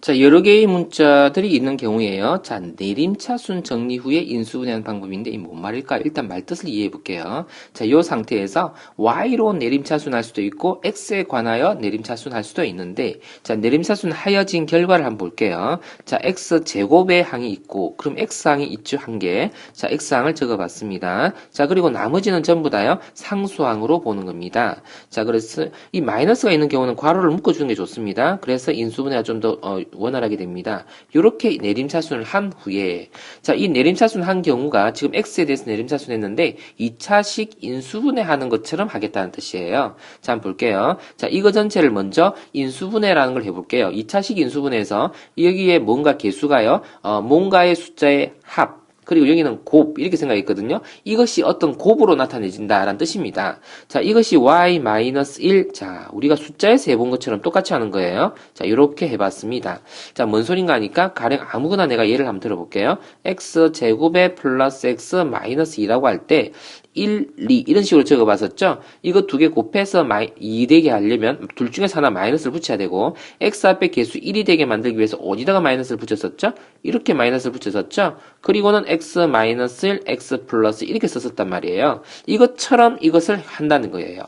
자, 여러 개의 문자들이 있는 경우에요. 자, 내림차순 정리 후에 인수분해하는 방법인데 이 뭔 말일까요? 일단 말뜻을 이해해 볼게요. 자, 이 상태에서 y로 내림차순 할 수도 있고 x에 관하여 내림차순 할 수도 있는데 자, 내림차순 하여진 결과를 한번 볼게요. 자, x제곱의 항이 있고 그럼 x항이 있죠, 한 개. 자, x항을 적어봤습니다. 자, 그리고 나머지는 전부 다요, 상수항으로 보는 겁니다. 자, 그래서 이 마이너스가 있는 경우는 괄호를 묶어주는 게 좋습니다. 그래서 인수분해가 좀 더 원활하게 됩니다. 이렇게 내림차순을 한 후에 자, 이 내림차순 한 경우가 지금 x에 대해서 내림차순 했는데 2차식 인수분해 하는 것처럼 하겠다는 뜻이에요. 자, 한번 볼게요. 자, 이거 전체를 먼저 인수분해라는 걸 해볼게요. 2차식 인수분해에서 여기에 뭔가 개수가요, 뭔가의 숫자의 합, 그리고 여기는 곱 이렇게 생각했거든요. 이것이 어떤 곱으로 나타내진다라는 뜻입니다. 자, 이것이 y-1. 자, 우리가 숫자에서 해본 것처럼 똑같이 하는 거예요. 자, 이렇게 해봤습니다. 자, 뭔 소린가 하니까 가령 아무거나 내가 예를 한번 들어볼게요. x제곱에 플러스 x 마이너스 2라고 할 때 1, 2 이런 식으로 적어봤었죠. 이거 두 개 곱해서 2 되게 하려면 둘 중에서 하나 마이너스를 붙여야 되고 x 앞에 개수 1이 되게 만들기 위해서 어디다가 마이너스를 붙였었죠? 이렇게 마이너스를 붙였었죠. 그리고는 x 마이너스 1, x 플러스 이렇게 썼었단 말이에요. 이것처럼 이것을 한다는 거예요.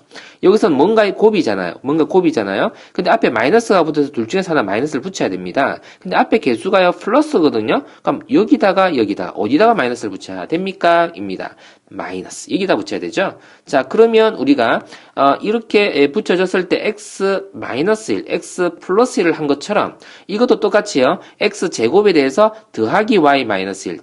여기서는 뭔가의 곱이잖아요. 뭔가 곱이잖아요. 근데 앞에 마이너스가 붙어서 둘 중에서 하나 마이너스를 붙여야 됩니다. 근데 앞에 개수가요, 플러스거든요. 그럼 여기다가 어디다가 마이너스를 붙여야 됩니까? 입니다. 마이너스 여기다 붙여야 되죠. 자, 그러면 우리가 이렇게 붙여줬을 때 x 마이너스 1, x 플러스 1을 한 것처럼 이것도 똑같이요. x 제곱에 대해서 더하기 y 마이너스 1,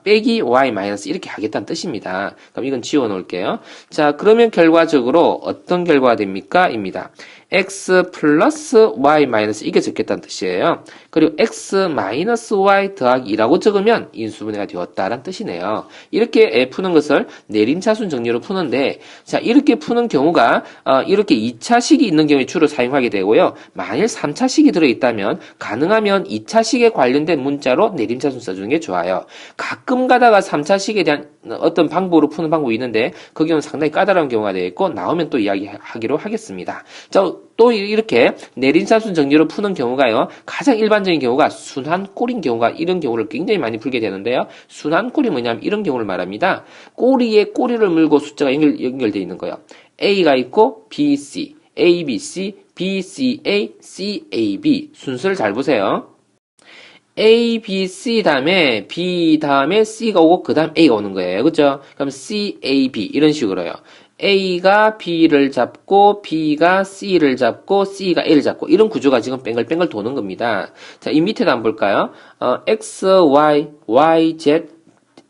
빼기 y 마이너스 이렇게 하겠다는 뜻입니다. 그럼 이건 지워 놓을게요. 자, 그러면 결과적으로 어떤 결과가 됩니까? 입니다. x 플러스 y 마이너스 이게 적겠다는 뜻이에요. 그리고 x 마이너스 y 더하기 2라고 적으면 인수분해가 되었다라는 뜻이네요. 이렇게 푸는 것을 내림차순 정리로 푸는데, 자, 이렇게 푸는 경우가 이렇게 2차식이 있는 경우에 주로 사용하게 되고요. 만일 3차식이 들어있다면 가능하면 2차식에 관련된 문자로 내림차순 써주는 게 좋아요. 가끔 가다가 3차식에 대한 어떤 방법으로 푸는 방법이 있는데 그 경우는 상당히 까다로운 경우가 되겠고 나오면 또 이야기하기로 하겠습니다. 자, 또 이렇게 내림차순 정리로 푸는 경우가요, 가장 일반적인 경우가 순환꼴인 경우가 이런 경우를 굉장히 많이 풀게 되는데요. 순환꼴이 뭐냐면 이런 경우를 말합니다. 꼬리에 꼬리를 물고 숫자가 연결되어 있는 거예요. A가 있고 B, C, A, B, C, B, C, A, C, A, B 순서를 잘 보세요. A, B, C 다음에 B 다음에 C가 오고 그 다음 A가 오는 거예요. 그죠? 그럼 C, A, B 이런 식으로요. A가 B를 잡고 B가 C를 잡고 C가 A를 잡고 이런 구조가 지금 뺑글뺑글 도는 겁니다. 자, 이 밑에도 한번 볼까요? X, Y, Y, Z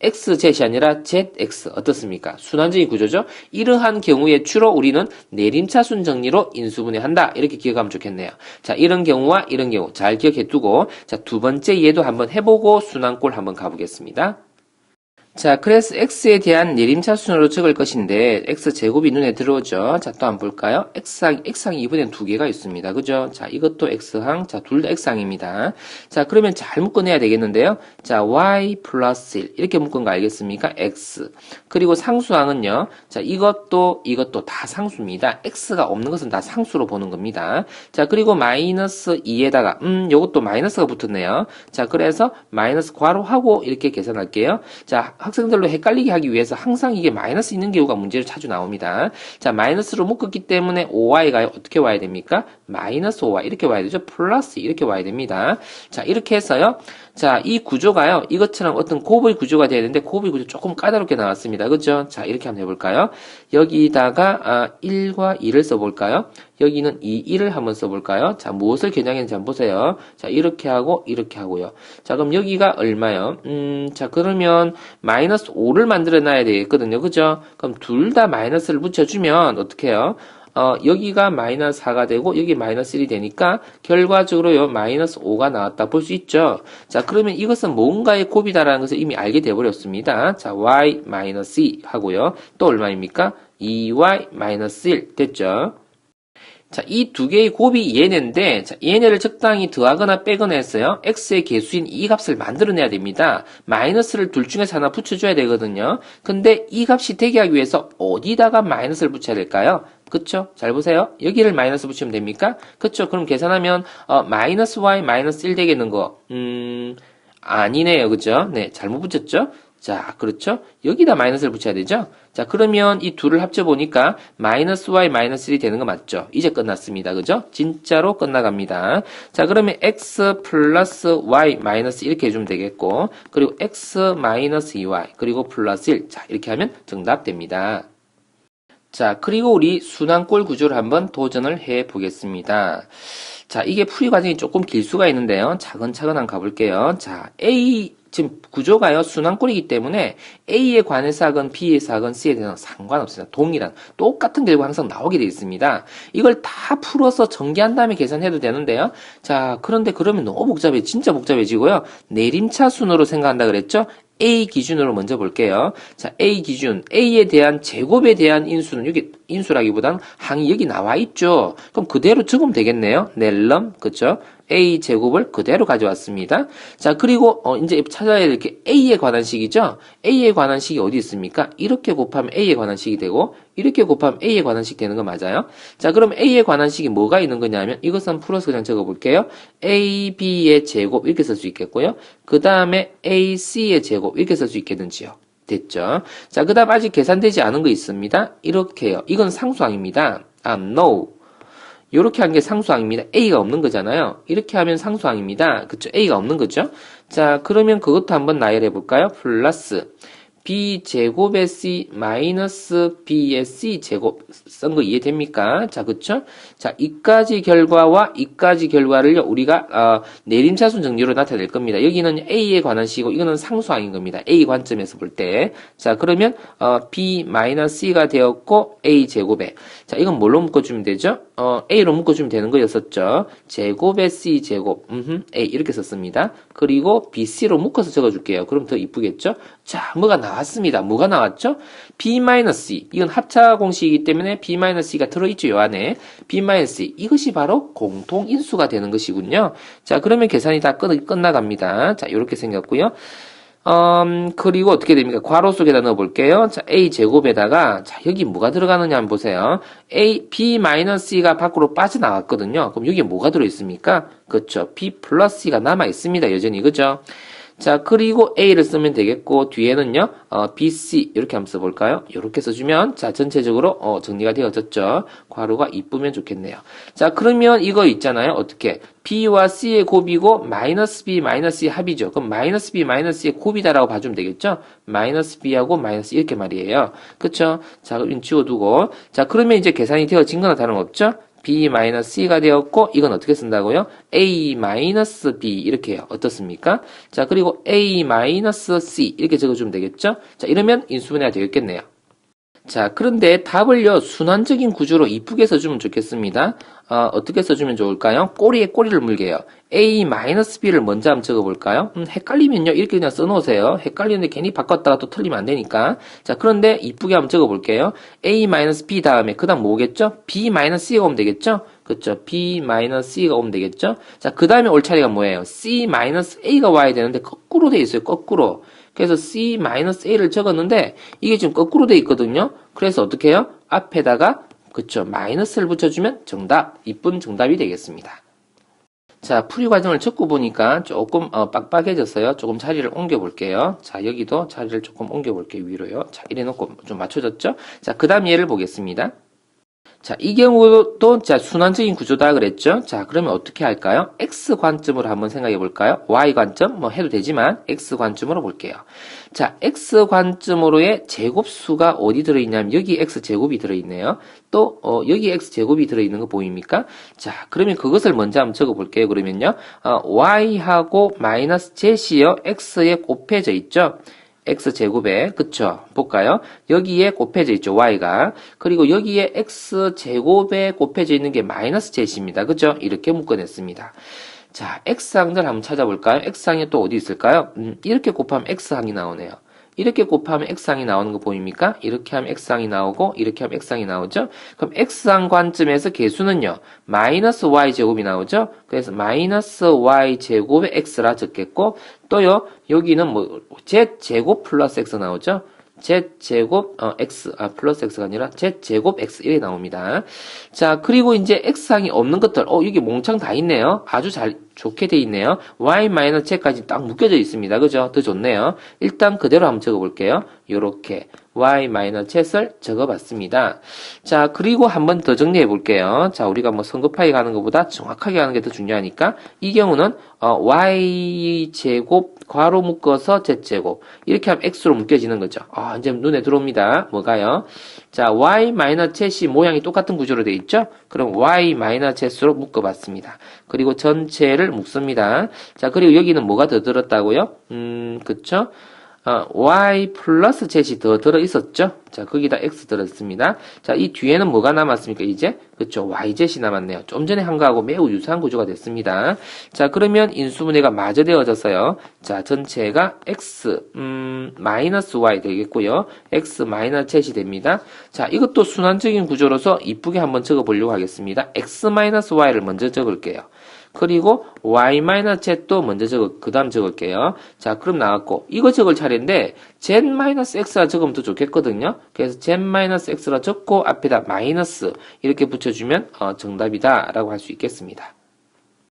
XZ이 아니라 ZX 어떻습니까? 순환적인 구조죠. 이러한 경우에 주로 우리는 내림차순 정리로 인수분해한다. 이렇게 기억하면 좋겠네요. 자, 이런 경우와 이런 경우 잘 기억해 두고 자, 두 번째 예도 한번 해보고 순환꼴 한번 가보겠습니다. 자, 그래서 x에 대한 내림차순으로 적을 것인데 x제곱이 눈에 들어오죠. 자, 또 한번 볼까요? x항이 이번엔 두 개가 있습니다. 그죠? 자, 이것도 x항, 자, 둘 다 x항입니다. 자, 그러면 잘 묶어내야 되겠는데요. 자, y 플러스 1 이렇게 묶은 거 알겠습니까? x. 그리고 상수항은요. 자, 이것도 다 상수입니다. x가 없는 것은 다 상수로 보는 겁니다. 자, 그리고 마이너스 2에다가 요것도 마이너스가 붙었네요. 자, 그래서 마이너스 괄호하고 이렇게 계산할게요. 자, 학생들로 헷갈리게 하기 위해서 항상 이게 마이너스 있는 경우가 문제로 자주 나옵니다. 자, 마이너스로 묶었기 때문에 5y가 어떻게 와야 됩니까? 마이너스 5y 이렇게 와야 되죠. 플러스 이렇게 와야 됩니다. 자, 이렇게 해서요. 자, 이 구조가요. 이것처럼 어떤 곱의 구조가 되야 되는데 곱의 구조 조금 까다롭게 나왔습니다. 그죠? 자, 이렇게 한번 해볼까요? 여기다가 1과 2를 써볼까요? 여기는 2, 1을 한번 써볼까요? 자, 무엇을 겨냥했는지 한번 보세요. 자, 이렇게 하고 이렇게 하고요. 자, 그럼 여기가 얼마요? 자, 그러면 마이너스 5를 만들어 놔야 되겠거든요. 그죠? 그럼 둘 다 마이너스를 붙여주면 어떻게 해요? 여기가 마이너스 4가 되고 여기 마이너스 1이 되니까 결과적으로요 마이너스 5가 나왔다 볼 수 있죠. 자, 그러면 이것은 뭔가의 곱이다라는 것을 이미 알게 되어버렸습니다. 자, y 마이너스 2 하고요. 또 얼마입니까? 2y 마이너스 1 됐죠. 자, 이 두 개의 곱이 얘네인데, 자, 얘네를 적당히 더하거나 빼거나 했어요. x의 개수인 이 값을 만들어내야 됩니다. 마이너스를 둘 중에서 하나 붙여줘야 되거든요. 근데 이 값이 되게 하기 위해서 어디다가 마이너스를 붙여야 될까요? 그쵸? 잘 보세요. 여기를 마이너스 붙이면 됩니까? 그쵸? 그럼 계산하면, 마이너스 y 마이너스 1 되겠는 거. 아니네요. 그죠? 네, 잘못 붙였죠? 자, 그렇죠? 여기다 마이너스를 붙여야 되죠? 자, 그러면 이 둘을 합쳐보니까 마이너스 y 마이너스 1이 되는 거 맞죠? 이제 끝났습니다. 그죠? 진짜로 끝나갑니다. 자, 그러면 x 플러스 y 마이너스 이렇게 해주면 되겠고, 그리고 x 마이너스 2y, 그리고 플러스 1. 자, 이렇게 하면 정답 됩니다. 자, 그리고 우리 순환꼴 구조를 한번 도전을 해 보겠습니다. 자, 이게 풀이 과정이 조금 길 수가 있는데요. 차근차근 한번 가볼게요. 자, 지금 구조가요, 순환꼴이기 때문에 A에 관해서 하건 B에서 하건 C에 대해서 상관없습니다. 동일한, 똑같은 결과 항상 나오게 되어 있습니다. 이걸 다 풀어서 전개한 다음에 계산해도 되는데요. 자, 그런데 그러면 너무 복잡해. 진짜 복잡해지고요. 내림차순으로 생각한다 그랬죠? A 기준으로 먼저 볼게요. 자, A 기준, A에 대한 제곱에 대한 인수는 여기 인수라기보다는 항이 여기 나와 있죠. 그럼 그대로 적으면 되겠네요. 낼름, 그쵸? A 제곱을 그대로 가져왔습니다. 자, 그리고 이제 찾아야 될 게 A에 관한 식이죠. A에 관한 식이 어디 있습니까? 이렇게 곱하면 A에 관한 식이 되고 이렇게 곱하면 A에 관한 식 되는 거 맞아요? 자, 그럼 A에 관한 식이 뭐가 있는 거냐면 이것은 풀어서 그냥 적어볼게요. A, B의 제곱 이렇게 쓸 수 있겠고요. 그 다음에 A, C의 제곱 이렇게 쓸 수 있겠는지요. 됐죠? 자, 그 다음 아직 계산되지 않은 거 있습니다. 이렇게요. 이건 상수항입니다. no. 요렇게 한 게 상수항입니다. A가 없는 거잖아요. 이렇게 하면 상수항입니다. 그쵸? A가 없는 거죠? 자, 그러면 그것도 한번 나열해 볼까요? 플러스 B 제곱의 C 마이너스 B의 C 제곱 쓴 거 이해됩니까? 자, 그쵸? 자, 이까지 결과와 이까지 결과를 우리가 내림차순 정리로 나타낼 겁니다. 여기는 A에 관한 식이고 이거는 상수항인 겁니다. A 관점에서 볼 때. 자, 그러면 B 마이너스 C가 되었고 A 제곱에 자, 이건 뭘로 묶어주면 되죠? A로 묶어주면 되는 거였었죠. 제곱의 C 제곱 A 이렇게 썼습니다. 그리고 BC로 묶어서 적어줄게요. 그럼 더 이쁘겠죠? 자, 뭐가 나왔습니다. 뭐가 나왔죠? B-C. 이건 합차 공식이기 때문에 B-C가 들어있죠. 요 안에. B-C. 이것이 바로 공통인수가 되는 것이군요. 자, 그러면 계산이 다 끝나갑니다. 자, 이렇게 생겼고요. 그리고 어떻게 됩니까? 괄호 속에다 넣어볼게요. 자, A 제곱에다가, 자, 여기 뭐가 들어가느냐 한번 보세요. B-C가 밖으로 빠져나왔거든요. 그럼 여기에 뭐가 들어있습니까? 그렇죠. B 플러스 C가 남아있습니다. 여전히, 그죠? 자, 그리고 A를 쓰면 되겠고, 뒤에는요, BC, 이렇게 한번 써볼까요? 이렇게 써주면, 자, 전체적으로, 정리가 되어졌죠. 괄호가 이쁘면 좋겠네요. 자, 그러면 이거 있잖아요. 어떻게? B와 C의 곱이고, 마이너스 B, 마이너스 C의 합이죠. 그럼 마이너스 B, 마이너스 C의 곱이다라고 봐주면 되겠죠? 마이너스 B하고 마이너스 이렇게 말이에요. 그쵸? 자, 그럼 지워두고. 자, 그러면 이제 계산이 되어진 거나 다름없죠? B-C가 되었고 이건 어떻게 쓴다고요? A-B 이렇게 해요. 어떻습니까? 자, 그리고 A-C 이렇게 적어주면 되겠죠? 자, 이러면 인수분해가 되겠네요. 자, 그런데 답을요, 순환적인 구조로 이쁘게 써주면 좋겠습니다. 어떻게 써주면 좋을까요? 꼬리에 꼬리를 물게 해요. A-B를 먼저 한번 적어볼까요? 헷갈리면요, 이렇게 그냥 써놓으세요. 헷갈리는데 괜히 바꿨다가 또 틀리면 안 되니까. 자, 그런데 이쁘게 한번 적어볼게요. A-B 다음에, 그 다음 뭐겠죠? B-C가 오면 되겠죠? 그쵸. B-C가 오면 되겠죠? 자, 그 다음에 올 차례가 뭐예요? C-A가 와야 되는데, 거꾸로 돼 있어요, 거꾸로. 그래서 C-A를 적었는데 이게 지금 거꾸로 돼 있거든요. 그래서 어떻게 해요? 앞에다가 그쵸 마이너스를 붙여주면 정답, 이쁜 정답이 되겠습니다. 자, 풀이 과정을 적고 보니까 조금 빡빡해졌어요. 조금 자리를 옮겨 볼게요. 자, 여기도 자리를 조금 옮겨 볼게요. 위로요. 자, 이래 놓고 좀 맞춰졌죠? 자, 그 다음 예를 보겠습니다. 자, 이 경우도 자, 순환적인 구조다 그랬죠? 자, 그러면 어떻게 할까요? X 관점으로 한번 생각해 볼까요? Y 관점 뭐 해도 되지만 X 관점으로 볼게요. 자, X 관점으로의 제곱수가 어디 들어있냐면 여기 X 제곱이 들어있네요. 또 여기 X 제곱이 들어있는 거 보입니까? 자, 그러면 그것을 먼저 한번 적어 볼게요. 그러면요. Y하고 마이너스 Z이요. X에 곱해져 있죠? x제곱에 그쵸? 볼까요? 여기에 곱해져 있죠. y가. 그리고 여기에 x제곱에 곱해져 있는 게 마이너스 z입니다. 그죠? 이렇게 묶어냈습니다. 자, x항들 한번 찾아볼까요? x항이 또 어디 있을까요? 이렇게 곱하면 x항이 나오네요. 이렇게 곱하면 x항이 나오는 거 보입니까? 이렇게 하면 x항이 나오고 이렇게 하면 x항이 나오죠? 그럼 x항 관점에서 개수는요. 마이너스 y제곱이 나오죠? 그래서 마이너스 y제곱의 x라 적겠고 또요. 여기는 뭐 z제곱 플러스 x 나오죠? z제곱 x 플러스 x가 아니라 z제곱 x 이렇게 나옵니다. 자, 그리고 이제 x항이 없는 것들 이게 몽창 다 있네요. 아주 좋게 돼 있네요. y 마이너스 z까지 딱 묶여져 있습니다. 그죠? 더 좋네요. 일단 그대로 한번 적어 볼게요. 요렇게 y 마이너스 z를 적어 봤습니다. 자, 그리고 한번 더 정리해 볼게요. 자, 우리가 뭐 성급하게 가는 것보다 정확하게 가는 게 더 중요하니까 이 경우는 y 제곱 괄호 묶어서 z제곱 이렇게 하면 x로 묶여지는 거죠. 이제 눈에 들어옵니다. 뭐가요? 자, y 마이너스 z이 모양이 똑같은 구조로 되어 있죠? 그럼 y 마이너스 z로 묶어봤습니다. 그리고 전체를 묶습니다. 자, 그리고 여기는 뭐가 더 들었다고요? 그쵸? y 플러스 z이 더 들어있었죠? 자, 거기다 x 들었습니다. 자, 이 뒤에는 뭐가 남았습니까, 이제? 그쵸, yz이 남았네요. 좀 전에 한 거하고 매우 유사한 구조가 됐습니다. 자, 그러면 인수분해가 마저 되어졌어요. 자, 전체가 x, 마이너스 y 되겠고요. x 마이너스 z이 됩니다. 자, 이것도 순환적인 구조로서 이쁘게 한번 적어보려고 하겠습니다. x 마이너스 y를 먼저 적을게요. 그리고 y-z도 먼저 그 다음 적을게요. 자, 그럼 나왔고, 이거 적을 차례인데, z-x라 적으면 더 좋겠거든요. 그래서 z-x라 적고, 앞에다 마이너스, 이렇게 붙여주면, 정답이다, 라고 할 수 있겠습니다.